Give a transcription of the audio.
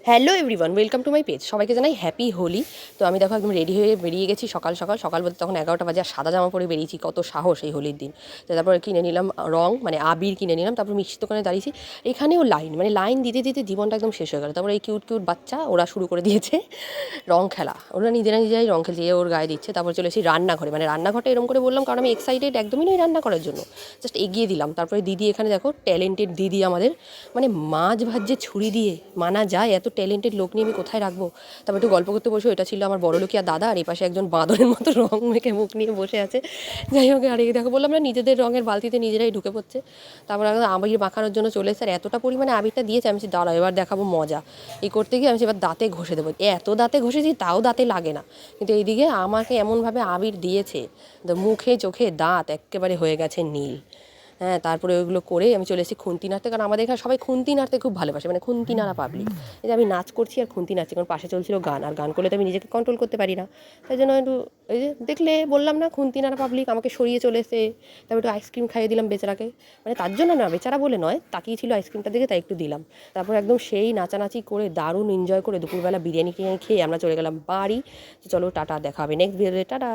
Hello everyone, welcome to my page. সবাইকে জানাই happy Holi. তো আমি দেখো একদম রেডি হয়ে বেরিয়ে গেছি সকাল সকাল সকাল বলতে তখন 11টা বাজে। আর সাদা জামা পরে বেরিয়েছি, কত সাহস এই হোলির দিন। তো তারপরে কিনে নিলাম রং, মানে আবির কিনে নিলাম। তারপর মিষ্টির দোকানে দাঁড়িয়েছি, এখানেও লাইন, মানে লাইন দিতে দিতে জীবনটা একদম শেষ হয়ে গেল। তারপরে এই কিউট কিউট বাচ্চা ওরা শুরু করে দিয়েছে রং খেলা, ওরা নিজেরাই রং খেলছে, এ ওর গায়ে দিচ্ছে। তারপর চলে এসেছি রান্নাঘরে, মানে রান্নাঘরটা এরকম করে বললাম কারণ আমি এক্সাইটেড একদমই নই রান্না করার জন্য, জাস্ট এগিয়ে দিলাম। তারপরে দিদি এখানে দেখো, ট্যালেন্টেড দিদি আমাদের, মানে মাছ ভাজছে ছুরি দিয়ে, মানা যায়? এত ট্যালেন্টেড লোক নিয়ে আমি কোথায় রাখবো? তারপর একটু গল্প করতে বসে, এটা ছিল আমার বড়লোকিয়া দাদা, আর এই পাশে একজন বাঁদরের মতো রং মেখে মুখ নিয়ে বসে আছে। যাই হোক, আর এই দেখো বললাম না, নিজেদের রঙের বালতিতে নিজেরাই ঢুকে পড়ছে। তারপর একদম আবির মাখানোর জন্য চলে এসে, আর এতটা পরিমাণে আবিরটা দিয়েছে, আমি দাঁড়াও এবার দেখাবো মজা। এই করতে গিয়ে আমি এবার দাঁতে ঘষে দেবো, এত দাঁতে ঘষেছি তাও দাঁতে লাগে না। কিন্তু এইদিকে আমাকে এমনভাবে আবির দিয়েছে, মুখে চোখে দাঁত একেবারে হয়ে গেছে নীল। হ্যাঁ, তারপরে ওইগুলো করে আমি চলে এসেছি খুন্তি নাড়তে, কারণ আমাদের এখানে সবাই খুন্তি নাড়তে খুব ভালোবাসে, মানে খুন্তি নাড়া পাবলিক। এই যে আমি নাচ করছি আর খুন্তি নাচছি, কারণ পাশে চলছিল গান, আর গান করলে তো আমি নিজেকে কন্ট্রোল করতে পারি না। তাই জন্য একটু, এই যে দেখলে বললাম না, খুন্তি নাড়া পাবলিক আমাকে সরিয়ে চলে এসে। তারপর একটু আইসক্রিম খাইয়ে দিলাম বেচারাকে, মানে তার জন্য না, বেচারা বলে নয়, তাকিয়ে ছিল আইসক্রিমটা দেখে, তাই একটু দিলাম। তারপর একদম সেই নাচানাচি করে দারুণ এনজয় করে দুপুরবেলা বিরিয়ানি টিরিয়ানি খেয়ে আমরা চলে গেলাম বাড়ি। তো চলো টাটা, দেখা হবে নেক্সট ভিডিওতে, টাটা।